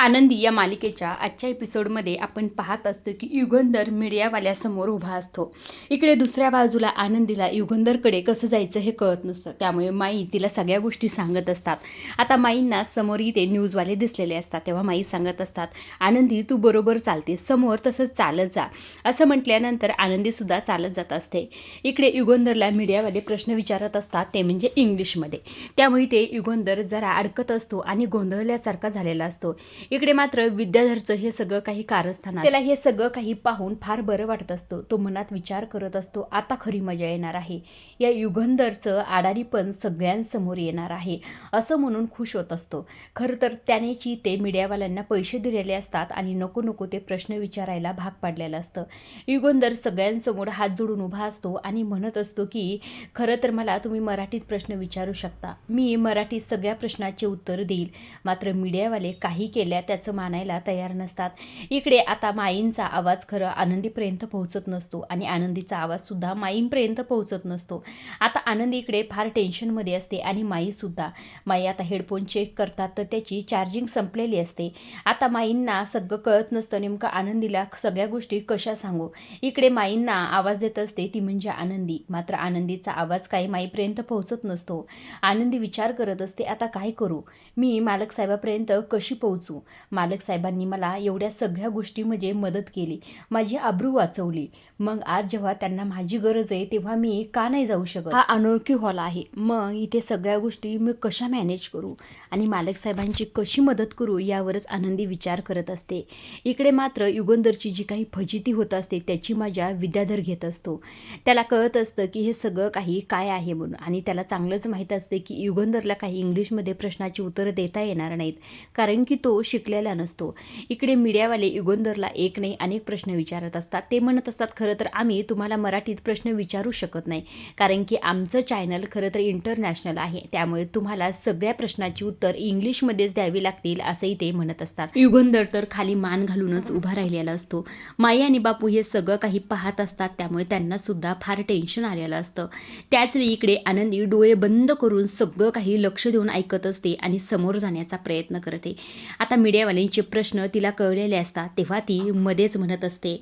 आनंदी या मालिकेच्या आजच्या एपिसोडमध्ये आपण पाहत असतो की युगंधर मीडियावाल्यासमोर उभा असतो. इकडे दुसऱ्या बाजूला आनंदीला युगंधरकडे कसं जायचं हे कळत नसतं. त्यामुळे माई तिला सगळ्या गोष्टी सांगत असतात. आता माईंना समोर इथे न्यूजवाले दिसलेले असतात. तेव्हा माई सांगत असतात, आनंदी तू बरोबर चालते, समोर तसंच चालत जा. असं म्हटल्यानंतर आनंदीसुद्धा चालत जात असते. इकडे युगंधरला मीडियावाले प्रश्न विचारत असतात, ते म्हणजे इंग्लिशमध्ये. त्यामुळे ते युगंधर जरा अडकत असतो आणि गोंधळल्यासारखा झालेला असतो. इकडे मात्र विद्याधरचं हे सगळं काही कारस्थान, त्याला हे सगळं काही पाहून फार बरं वाटत असतं. तो मनात विचार करत असतो, आता खरी मजा येणार आहे. या युगंधरचं आडारी पण सगळ्यांसमोर येणार आहे असं म्हणून खुश होत असतो. खरं तर त्यानेची ते मीडियावाल्यांना पैसे दिलेले असतात आणि नको नको ते प्रश्न विचारायला भाग पाडलेलं असतं. युगंधर सगळ्यांसमोर हात जोडून उभा असतो आणि म्हणत असतो की खरं तर मला तुम्ही मराठीत प्रश्न विचारू शकता, मी मराठीत सगळ्या प्रश्नाचे उत्तर देईल. मात्र मीडियावाले काही केल्या त्याचं मानायला तयार नसतात. इकडे आता माईंचा आवाज खरं आनंदीपर्यंत पोहोचत नसतो आणि आनंदीचा आवाजसुद्धा माईंपर्यंत पोहोचत नसतो. आता आनंदी इकडे फार टेन्शनमध्ये असते आणि माईसुद्धा. माई आता हेडफोन चेक करतात तर त्याची चार्जिंग संपलेली असते. आता माईंना सगळं कळत नसतं नेमकं आनंदीला सगळ्या गोष्टी कशा सांगू. इकडे माईंना आवाज देत असते ती म्हणजे आनंदी. मात्र आनंदीचा आवाज काही माईपर्यंत पोहोचत नसतो. आनंदी विचार करत असते, आता काय करू, मी मालक साहेबापर्यंत कशी पोहोचू. मालक साहेबांनी मला एवढ्या सगळ्या गोष्टीमध्ये मदत केली, माझी आबरू वाचवली. मग आज जेव्हा त्यांना माझी गरज आहे तेव्हा मी का नाही जाऊ शकत. हा अनोळखी हॉल आहे, मग इथे सगळ्या गोष्टी मी कशा मॅनेज करू आणि मालक साहेबांची कशी मदत करू यावरच आनंदी विचार करत असते. इकडे मात्र युगंधरची जी काही फजिती होत असते त्याची मजा विद्याधर घेत असतो. त्याला कळत असतं की हे सगळं काही काय आहे म्हणून आणि त्याला चांगलंच माहीत असते की युगंधरला काही इंग्लिशमध्ये प्रश्नाची उत्तरं देता येणार नाहीत कारण की तो शिकलेला नसतो. इकडे मीडियावाले युगंधरला एक नाही अनेक प्रश्न विचारत असतात. ते म्हणत असतात खरं तर आम्ही तुम्हाला मराठीत प्रश्न विचारू शकत नाही कारण की आमचं चॅनल खरं तर इंटरनॅशनल आहे, त्यामुळे तुम्हाला सगळ्या प्रश्नाची उत्तर इंग्लिशमध्येच द्यावी लागतील असंही ते म्हणत असतात. युगंधर तर खाली मान घालूनच उभा राहिलेला असतो. माई आणि बापू हे सगळं काही पाहत असतात, त्यामुळे त्यांना सुद्धा फार टेन्शन आलेलं असतं. त्याचवेळी इकडे आनंदी डोळे बंद करून सगळं काही लक्ष देऊन ऐकत असते आणि समोर जाण्याचा प्रयत्न करते. आता मीडियावाल्यांचे प्रश्न तिला कळलेले असतात तेव्हा ती मध्येच म्हणत असते,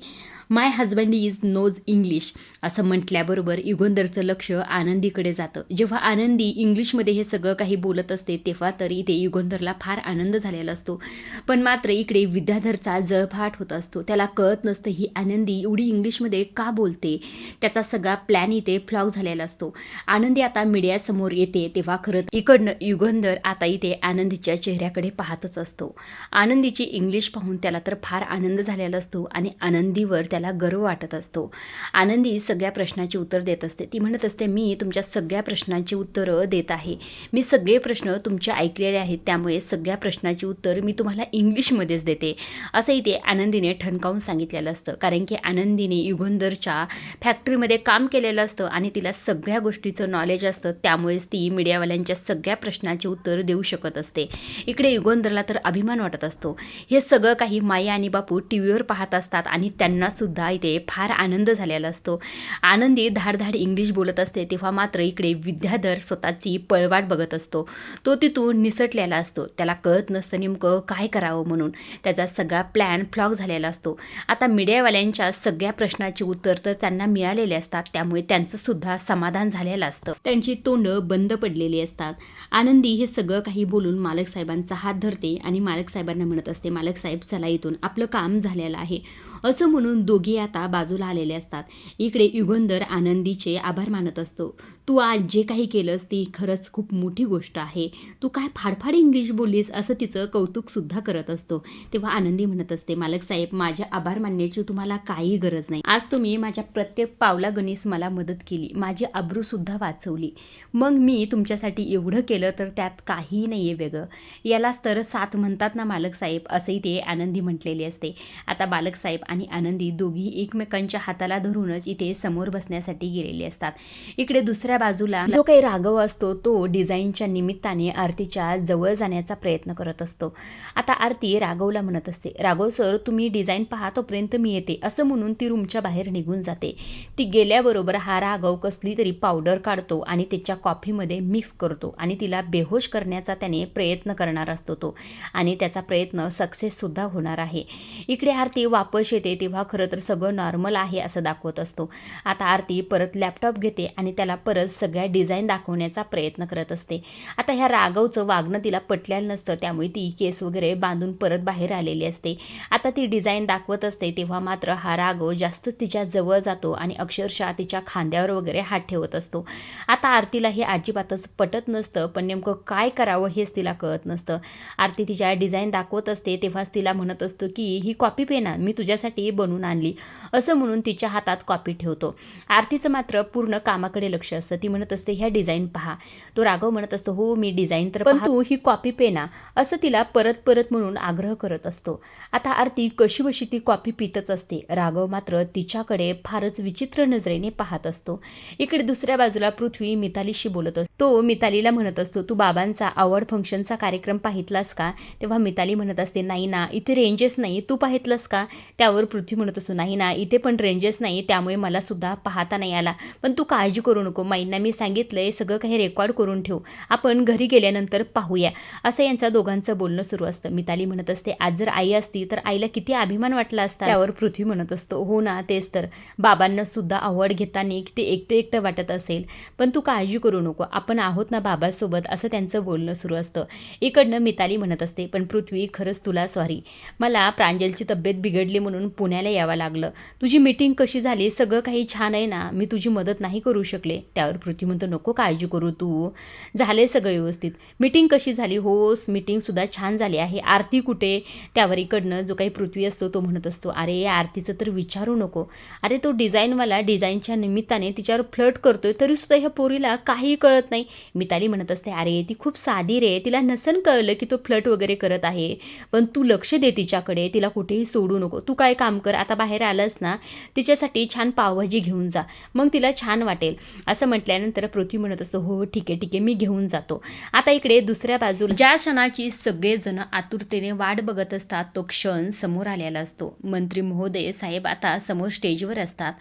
माय हजबंड इज नोज इंग्लिश. असं म्हटल्याबरोबर युगंधरचं लक्ष आनंदीकडे जातं. जेव्हा आनंदी इंग्लिशमध्ये हे सगळं काही बोलत असते तेव्हा तरी ते युगंधरला फार आनंद झालेला असतो. पण मात्र इकडे विद्याधरचा जळफाट होत असतो. त्याला कळत नसतं ही आनंदी एवढी इंग्लिशमध्ये का बोलते. त्याचा सगळा प्लॅन इथे फ्लॉप झालेला असतो. आनंदी आता मीडियासमोर येते तेव्हा खरंच इकडनं युगंधर आता इथे आनंदीच्या चेहऱ्याकडे पाहतच असतो. आनंदीची इंग्लिश पाहून त्याला तर फार आनंद झालेला असतो आणि आनंदीवर त्याला गर्व वाटत असतो. आनंदी सगळ्या प्रश्नाची उत्तर देत असते. ती म्हणत असते, मी तुमच्या सगळ्या प्रश्नांची उत्तरं देत आहे, मी सगळे प्रश्न तुमचे ऐकलेले आहेत, त्यामुळे सगळ्या प्रश्नाची उत्तर मी तुम्हाला इंग्लिशमध्येच देते असंही ते आनंदीने ठणकावून सांगितलेलं असतं. कारण की आनंदीने युगंधरच्या फॅक्टरीमध्ये काम केलेलं असतं आणि तिला सगळ्या गोष्टीचं नॉलेज असतं, त्यामुळेच ती मीडियावाल्यांच्या सगळ्या प्रश्नाची उत्तर देऊ शकत असते. इकडे युगंधरला तर अभिमान वाटत असतो. हे सगळं काही माई आणि बापू टी व्हीवर पाहत असतात आणि त्यांना सुद्धा इथे फार आनंद झालेला असतो. आनंदी धाडधाड इंग्लिश बोलत असते तेव्हा मात्र इकडे विद्याधर स्वतःची पळवाट बघत असतो. तो तिथून निसटलेला असतो. त्याला कळत नसतं नेमकं काय करावं म्हणून. त्याचा सगळा प्लॅन फ्लॉप झालेला असतो. आता मीडियावाल्यांच्या सगळ्या प्रश्नाची उत्तर तर त्यांना मिळालेले असतात, त्यामुळे त्यांचं सुद्धा समाधान झालेलं असतं. त्यांची तोंड बंद पडलेली असतात. आनंदी हे सगळं काही बोलून मालक साहेबांचा हात धरते आणि मालक साहेबांना म्हणत असते, मालक साहेब चला इथून, आपलं काम झालेलं आहे असं म्हणून दोघे आता बाजूला आलेले असतात. इकडे युगंधर आनंदीचे आभार मानत असतो. तू आज जे काही केलंस ती खरंच खूप मोठी गोष्ट आहे, तू काय फाडफाड इंग्लिश बोललीस असं तिचं कौतुकसुद्धा करत असतो. तेव्हा आनंदी म्हणत असते, मालक साहेब माझ्या आभार मानण्याची तुम्हाला काही गरज नाही, आज तुम्ही माझ्या प्रत्येक पावलागणीस मला मदत केली, माझी आबरूसुद्धा वाचवली, मग मी तुमच्यासाठी एवढं केलं तर त्यात काही नाही आहे वेगळं, यालाच तर साथ म्हणतात ना मालक साहेब असंही ते आनंदी म्हटलेली असते. आता बालक साहेब आणि आनंदी दोघी एकमेकांच्या हाताला धरूनच इथे समोर बसण्यासाठी गेलेले असतात. इकडे दुसऱ्या दुसऱ्या बाजूला जो काही राघव असतो तो डिझाईनच्या निमित्ताने आरतीच्या जवळ जाण्याचा प्रयत्न करत असतो. आता आरती राघवला म्हणत असते, राघव सर तुम्ही डिझाईन पहा तोपर्यंत मी येते, असं म्हणून ती रूमच्या बाहेर निघून जाते. ती गेल्याबरोबर हा राघव कसली तरी पावडर काढतो आणि त्याच्या कॉफीमध्ये मिक्स करतो आणि तिला बेहोश करण्याचा त्याने प्रयत्न करणार असतो तो, आणि त्याचा प्रयत्न सक्सेससुद्धा होणार आहे. इकडे आरती वापस येते तेव्हा खरं तर सगळं नॉर्मल आहे असं दाखवत असतो. आता आरती परत लॅपटॉप घेते आणि त्याला परत सगळ्या डिझाईन दाखवण्याचा प्रयत्न करत असते. आता ह्या राघवचं वागणं तिला पटलेलं नसतं, त्यामुळे ती केस वगैरे बांधून परत बाहेर आलेली असते. आता ती डिझाईन दाखवत असते तेव्हा मात्र हा राघव जास्त तिच्या जवळ जातो आणि अक्षरशः तिच्या खांद्यावर वगैरे हात ठेवत असतो. आता आरतीला हे अजिबातच पटत नसतं, पण नेमकं काय करावं हेच तिला कळत नसतं. आरती तिच्या डिझाईन दाखवत असते तेव्हाच तिला म्हणत असतो की ही कॉपी पेन मी तुझ्यासाठी बनवून आणली, असं म्हणून तिच्या हातात कॉपी ठेवतो. आरतीचं मात्र पूर्ण कामाकडे लक्ष असतं. ती म्हणत असते ह्या डिझाईन पहा. तो राघव म्हणत असतो हो मी डिझाईन तर पण तू ही कॉपी पेना, असं तिला परत परत म्हणून आग्रह करत असतो. आता आरती कशी बशी ती कॉपी पितच असते. राघव मात्र तिच्याकडे फारच विचित्र नजरेने पाहत असतो. इकडे दुसऱ्या बाजूला पृथ्वी मितालीशी बोलत असतो. तो मितालीला म्हणत असतो तू बाबांचा अवॉर्ड फंक्शनचा कार्यक्रम पाहितलास का? तेव्हा मिताली म्हणत असते नाही ना, इथे रेंजेस नाही, तू पाहितलंस का? त्यावर पृथ्वी म्हणत असतो नाही ना, इथे पण रेंजेस नाही, त्यामुळे मला सुद्धा पाहता नाही आला, पण तू काळजी करू नको, माईंना मी सांगितलंय सगळं काही रेकॉर्ड करून ठेव, आपण घरी गेल्यानंतर पाहूया, असं यांच्या दोघांचं बोलणं सुरू असतं. मिताली म्हणत असते आज जर आई असती तर आईला किती अभिमान वाटला असता. त्यावर पृथ्वी म्हणत असतो हो ना, तेच तर, बाबांना सुद्धा अवॉर्ड घेताना ते एकटं वाटत असेल, पण तू काळजी करू नको, आपण आहोत ना बाबासोबत, असं त्यांचं बोलणं सुरू असतं. इकडनं मिताली म्हणत असते पण पृथ्वी खरंच तुला सॉरी, मला प्रांजलची तब्येत बिघडली म्हणून पुण्याला यावं लागलं, तुझी मीटिंग कशी झाली, सगळं काही छान आहे ना, मी तुझी मदत नाही करू शकले. त्यावर पृथ्वी म्हणतो नको काळजी करू तू, झाले सगळं व्यवस्थित. मीटिंग कशी झाली? हो मीटिंगसुद्धा छान झाली आहे. आरती कुठे? त्यावर इकडनं जो काही पृथ्वी असतो तो म्हणत असतो अरे आरतीचं तर विचारू नको, अरे तो डिझाईनवाला डिझाईनच्या निमित्ताने तिच्यावर फ्लर्ट करतोय तरीसुद्धा ह्या पोरीला काही कळत नाही. मिताली म्हणत असते अरे ती खूप साधी रे, तिला नसन कळलं की तो फ्लर्ट वगैरे करत आहे, पण तू लक्ष दे तिच्याकडे, तिला कुठेही सोडू नको. तू काय काम कर, आता बाहेर आलंस ना, तिच्यासाठी छान पावभाजी घेऊन जा, मग तिला छान वाटेल. असं म्हटल्यानंतर पृथ्वी म्हणत असतो हो ठीक आहे मी घेऊन जातो. आता इकडे दुसऱ्या बाजूला ज्या क्षणाची सगळेजण आतुरतेने वाट बघत असतात तो क्षण समोर आलेला असतो. मंत्री महोदय साहेब आता समोर स्टेजवर असतात,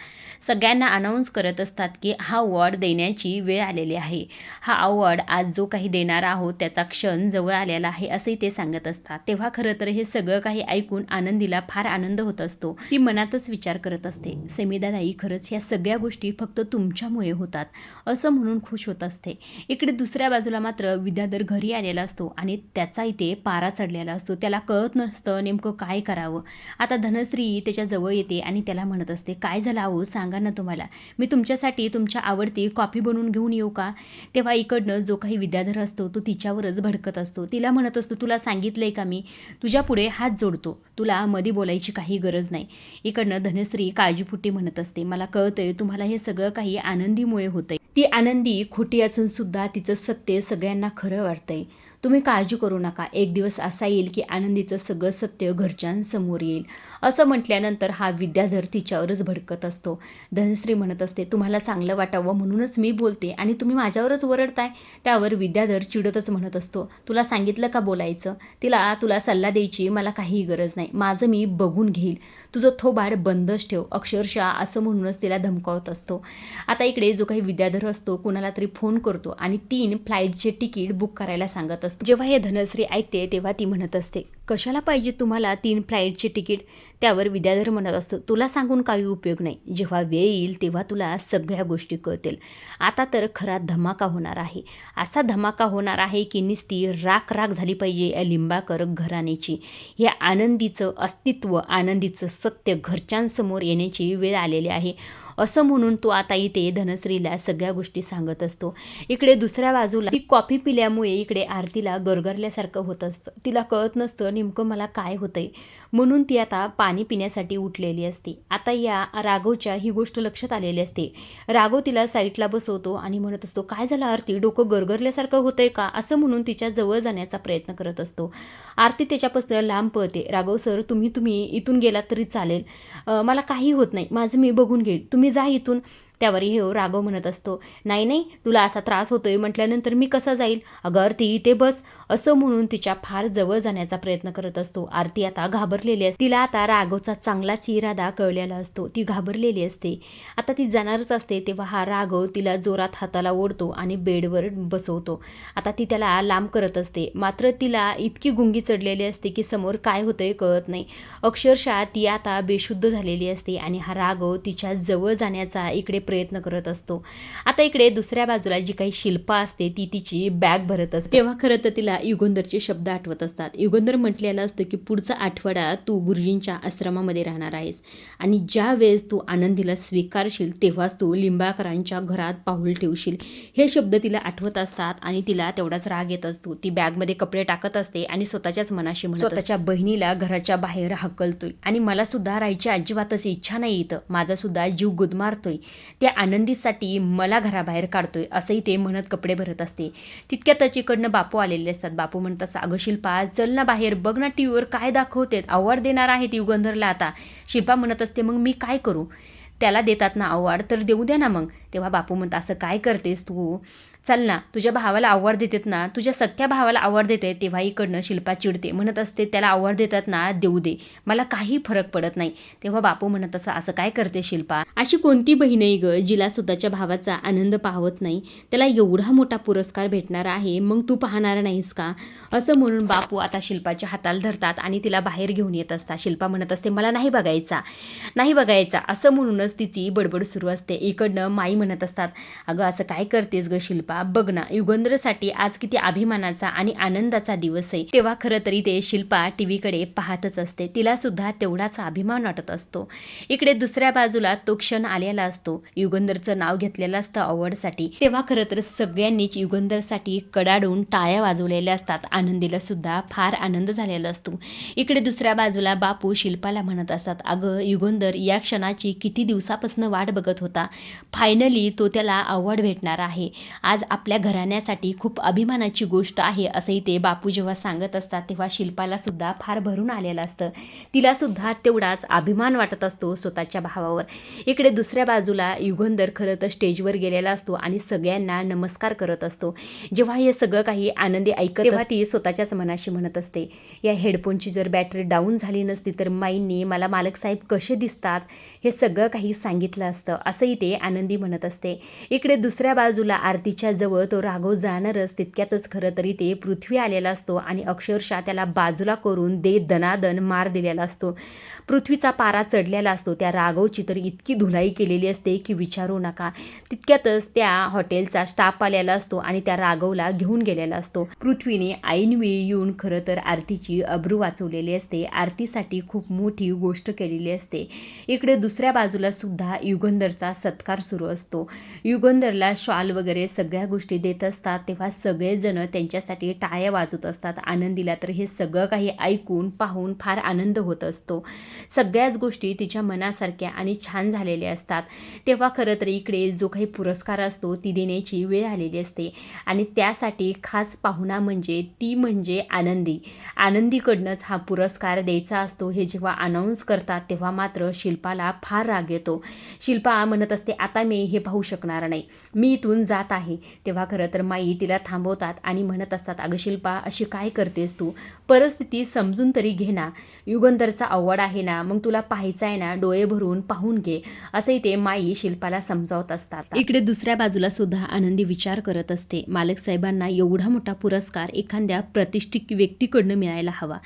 सगळ्यांना अनाऊन्स करत असतात की हा अवॉर्ड देण्याची वेळ आलेली आहे, हा अवॉर्ड आज जो काही देणार आहोत त्याचा क्षण जवळ आलेला आहे असंही ते सांगत असतात. तेव्हा खरं तर हे सगळं काही ऐकून आनंदीला फार आनंद होत असतो. ती मनातच विचार करत असते समीदादाई खरंच ह्या सगळ्या गोष्टी फक्त तुमच्यामुळे होतात असं म्हणून खुश होत असते. इकडे दुसऱ्या बाजूला मात्र विद्याधर घरी आलेला असतो आणि त्याचा इथे पारा चढलेला असतो, त्याला कळत नसतं नेमकं काय करावं. आता धनश्री त्याच्या जवळ येते आणि त्याला म्हणत असते काय झालं आहो सांगा ना, तुम्हाला मी तुमच्यासाठी तुमच्या आवडती कॉफी बनवून घेऊन येऊ का? तेव्हा इकडनं जो काही विद्याधर असतो तो तिच्यावरच भडकत असतो. तिला म्हणत असतो तुला सांगितलंय का मी तुझ्या पुढे हात जोडतो, तुला मध्ये बोलायची काही गरज नाही. इकडनं धनश्री काळजीपुट्टी म्हणत असते मला कळतंय तुम्हाला हे सगळं काही आनंदीमुळे होतंय, ती आनंदी खोटी असून सुद्धा तिचं सत्य सगळ्यांना खरं वाटतंय, तुम्ही काळजी करू नका, एक दिवस असा येईल की आनंदीचं सगळं सत्य घरच्यांसमोर येईल. असं म्हटल्यानंतर हा विद्याधर तिच्यावरच भडकत असतो. धनश्री म्हणत असते तुम्हाला चांगलं वाटावं म्हणूनच मी बोलते आणि तुम्ही माझ्यावरच ओरडताय. त्यावर विद्याधर चिडतच म्हणत असतो तुला सांगितलं का बोलायचं, तुला सल्ला द्यायची मला काहीही गरज नाही, माझं मी बघून घेईल, तुझं थोबाड बंदच ठेव, अक्षरशः असं म्हणूनच तिला धमकावत असतो. आता इकडे जो काही विद्याधर असतो कोणाला तरी फोन करतो आणि 3 फ्लाईटचे तिकीट बुक करायला सांगत असतो. जेव्हा हे धनश्री ऐकते तेव्हा ती म्हणत असते कशाला पाहिजे तुम्हाला 3 फ्लाईटचे तिकीट? त्यावर विद्याधर म्हणत असतो तुला सांगून काही उपयोग नाही, जेव्हा वेळ येईल तेव्हा तुला सगळ्या गोष्टी कळतील, आता तर खरा धमाका होणार आहे, असा धमाका होणार आहे की नुसती राख झाली पाहिजे या लिंबाकर घराण्याची. हे आनंदीचं अस्तित्व, आनंदीचं सत्य घरच्यांसमोर येण्याची वेळ आलेली आहे, असं म्हणून तो आता इथे धनश्रीला सगळ्या गोष्टी सांगत असतो. इकडे दुसऱ्या बाजूला ती कॉफी पिल्यामुळे इकडे आरतीला गरगरल्यासारखं होत असतं, तिला कळत नसतं नेमकं मला काय होतंय, म्हणून ती आता पाणी पिण्यासाठी उठलेली असते. आता या राघवच्या ही गोष्ट लक्षात आलेली असते. राघव तिला साईडला बसवतो आणि म्हणत असतो काय झालं आरती, डोकं गरगरल्यासारखं होतंय का, असं म्हणून तिच्या जवळ जाण्याचा प्रयत्न करत असतो. आरती त्याच्यापासून लांब पळते. राघव सर तुम्ही इथून गेलात तरी चालेल, मला काही होत नाही, माझं मी बघून घेईल, तुम्ही जा इथून. त्यावर हे राघव म्हणत असतो, नाही नाही, तुला असा त्रास होतोय म्हटल्यानंतर मी कसा जाईल, अगं आरती इथे बस, असं म्हणून तिच्या फार जवळ जाण्याचा प्रयत्न करत असतो. आरती आता घाबरलेली असते. तिला आता राघवचा चांगलाच इरादा कळलेला असतो. ती घाबरलेली असते. आता ती जाणारच असते तेव्हा हा राघव तिला जोरात हाताला ओढतो आणि बेडवर बसवतो. आता ती त्याला लांब करत असते, मात्र तिला इतकी गुंगी चढलेली असते की समोर काय होतंय कळत नाही. अक्षरशः ती आता बेशुद्ध झालेली असते आणि हा राघव तिच्या जवळ जाण्याचा इकडे प्रयत्न करत असतो. आता इकडे दुसऱ्या बाजूला जी काही शिल्पा असते ती तिची बॅग भरत असते. तेव्हा खरं तर तिला युगंधरचे शब्द आठवत असतात. युगंधर म्हटलेलं असतं की पुढचा आठवडा तू गुरुजींच्या आश्रमामध्ये राहणार आहेस आणि ज्या वेळेस तू आनंदीला स्वीकारशील तेव्हाच तू लिंबाकरांच्या घरात पाऊल ठेवशील. हे शब्द तिला आठवत असतात आणि तिला तेवढाच राग येत असतो. ती बॅगमध्ये कपडे टाकत असते आणि स्वतःच्याच मनाशी म्हणत स्वतःच्या बहिणीला घराच्या बाहेर हकलतोय आणि मला सुद्धा राहायची अजिबातच इच्छा नाही इथं, माझा सुद्धा जीव गुदमारतोय, त्या आनंदीसाठी मला घराबाहेर काढतोय, असंही ते म्हणत कपडे भरत असते. तितक्यातच इकडनं बापू आलेले असतात. बापू म्हणत असतात, अगं शिल्पा चल ना बाहेर, बघ ना टीव्हीवर काय दाखवतेत, अवॉर्ड देणार आहेत युगंधरला आता. शिल्पा म्हणत असते, मग मी काय करू, त्याला देतात ना अवॉर्ड तर देऊ द्या ना मग. तेव्हा बापू म्हणतात, असं काय करतेस तू, चल ना, तुझ्या भावाला अवॉर्ड देतात ना, तुझ्या सख्या भावाला अवॉर्ड देते. तेव्हा इकडनं शिल्पा चिडते, म्हणत असते त्याला अवॉर्ड देतात ना, देऊ दे, मला काही फरक पडत नाही. तेव्हा बापू म्हणत असं काय करते शिल्पा, अशी कोणती बहीण आहे ग जिला स्वतःच्या भावाचा आनंद पाहत नाही, त्याला एवढा मोठा पुरस्कार भेटणार आहे, मग तू पाहणार नाहीस का, असं म्हणून बापू आता शिल्पाच्या हाताला धरतात आणि तिला बाहेर घेऊन येत असतात. शिल्पा म्हणत असते मला नाही बघायचा असं म्हणूनच तिची बडबड सुरू असते. इकडनं माई म्हणत असतात, अगं असं काय करतेस ग शिल्पा, बघ ना युगंधरसाठी आज किती अभिमानाचा आणि आनंदाचा दिवस आहे. तेव्हा खरं तरी ते शिल्पा टीव्हीकडे पाहतच असते. तिला सुद्धा तेवढाच अभिमान वाटत असतो. इकडे दुसऱ्या बाजूला तो क्षण आलेला असतो. युगंधरचं नाव घेतलेलं असतं अवॉर्डसाठी. तेव्हा खरं तर सगळ्यांनीच युगंधरसाठी कडाडून टाळ्या वाजवलेल्या असतात. आनंदीला सुद्धा फार आनंद झालेला असतो. इकडे दुसऱ्या बाजूला बापू शिल्पाला म्हणत असतात, अगं युगंधर या क्षणाची किती दिवसापासून वाट बघत होता, फायनली तो त्याला अवॉर्ड भेटणार आहे, आज आपल्या घराण्यासाठी खूप अभिमानाची गोष्ट आहे, असंही ते बापू जेव्हा सांगत असतात तेव्हा शिल्पाला सुद्धा फार भरून आलेलं असतं. तिला सुद्धा तेवढाच अभिमान वाटत असतो स्वतःच्या भावावर. इकडे दुसऱ्या बाजूला युगंधर खरं तर स्टेजवर गेलेला असतो आणि सगळ्यांना नमस्कार करत असतो. जेव्हा हे सगळं काही आनंदी ऐकत तेव्हा ती स्वतःच्याच मनाशी म्हणत असते, या हेडफोनची जर बॅटरी डाऊन झाली नसती तर माईंनी मला मालक साहेब कसे दिसतात हे सगळं काही सांगितलं असतं, असंही ते आनंदी म्हणत असते. इकडे दुसऱ्या बाजूला आरतीच्या जवळ तो राघव जाणारच तितक्यातच खरं तरी ते पृथ्वी आलेला असतो आणि अक्षरशः त्याला बाजूला करून दे दनादन मार दिलेला असतो. पृथ्वीचा पारा चढलेला असतो. त्या राघवची तर इतकी धुलाई केलेली असते की विचारू नका. तितक्यातच त्या हॉटेलचा स्टाफ आलेला असतो आणि त्या राघवला घेऊन गेलेला असतो. पृथ्वीने ऐनवेळी येऊन खरं तर आरतीची अब्रू वाचवलेली असते. आरतीसाठी खूप मोठी गोष्ट केलेली असते. इकडे दुसऱ्या बाजूला सुद्धा युगंधरचा सत्कार सुरू असतो. युगंधरला शॉल वगैरे सगळ्या गोष्टी देत असतात. तेव्हा सगळेजण त्यांच्यासाठी टाळ्या वाजवत असतात. आनंदीला तर हे सगळं काही ऐकून पाहून फार आनंद होत असतो. सगळ्याच गोष्टी तिच्या मनासारख्या आणि छान झालेल्या असतात. तेव्हा खरं तर इकडे जो काही पुरस्कार असतो ती देण्याची वेळ आलेली असते आणि त्यासाठी खास पाहुणा म्हणजे आनंदीकडनंच हा पुरस्कार द्यायचा असतो. हे जेव्हा अनाऊन्स करतात तेव्हा मात्र शिल्पाला फार राग येतो. शिल्पा म्हणत असते, आता मी हे पाहू शकणार नाही, मी इथून जात आहे. तेव्हा खरं तर माई तिला थांबवतात आणि म्हणत असतात, अगं शिल्पा अशी काय करतेस तू, परिस्थिती समजून तरी घे ना, युगंधरचा अवॉर्ड आहे ना, मग तुला पाहायचा आहे ना, डोळे भरून पाहून घे, असंही ते माई शिल्पाला समजावत असतात. इकडे दुसऱ्या बाजूला सुद्धा आनंदी विचार करत असते, मालक साहेबांना एवढा मोठा पुरस्कार एखाद्या प्रतिष्ठित व्यक्तीकडनं मिळायला हवा,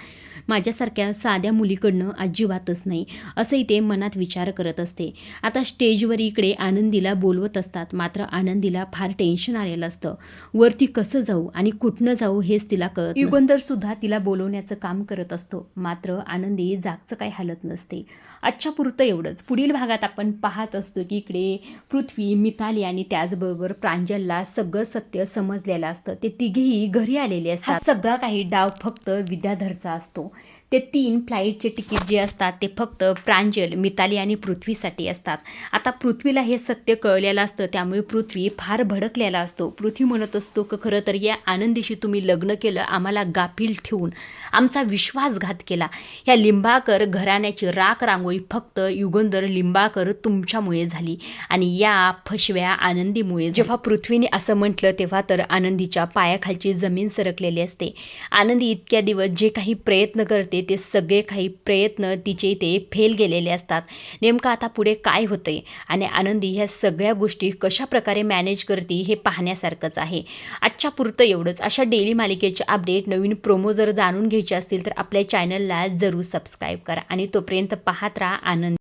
माझ्यासारख्या साध्या मुलीकडनं अजिबातच नाही, असंही ते मनात विचार करत असते. आता स्टेजवर इकडे आनंदीला बोलवत असतात, मात्र आनंदीला फार टेन्शन आलेलं असतं. वरती कसं जाऊ आणि कुठनं जाऊ हेच तिला कळत. युगंधर सुद्धा तिला बोलवण्याचं काम करत असतो, मात्र आनंदी जागचं काही हालत नसते. अच्छा पुरतं एवढंच. पुढील भागात आपण पाहत असतो की इकडे पृथ्वी, मिताली आणि त्याचबरोबर प्रांजलला सगळं सत्य समजलेलं असतं. ते तिघेही घरी आलेले असतात. सगळा काही डाव फक्त विद्याधरचा असतो. ते 3 फ्लाईटचे तिकीट जे असतात ते फक्त प्रांजल, मिताली आणि पृथ्वीसाठी असतात. आता पृथ्वीला हे सत्य कळलेलं असतं, त्यामुळे पृथ्वी फार भडकलेला असतो. पृथ्वी म्हणत असतो की खरं तर या आनंदीशी तुम्ही लग्न केलं, आम्हाला गाफील ठेवून आमचा विश्वासघात केला. ह्या लिंबाळकर घराण्याची राख रांगोळी फक्त युगंधर लिंबाळकर तुमच्यामुळे झाली आणि या फशव्या आनंदीमुळे. जेव्हा पृथ्वीने असं म्हटलं तेव्हा तर आनंदीच्या पायाखालची जमीन सरकलेली असते. आनंदी इतक्या दिवस जे काही प्रयत्न करते ते सगळे काही प्रयत्न तिचे ते फेल गेलेले असतात. नेमकं आता पुढे काय होतंय आणि आनंदी ह्या सगळ्या गोष्टी कशा प्रकारे मॅनेज करते हे पाहण्यासारखंच आहे. आजच्या पुरतं एवढंच. अशा डेली मालिकेचे अपडेट, नवीन प्रोमो जर जाणून घ्यायचे असतील तर आपल्या चॅनलला जरूर सबस्क्राईब करा आणि तोपर्यंत पाहत राहा आनंद.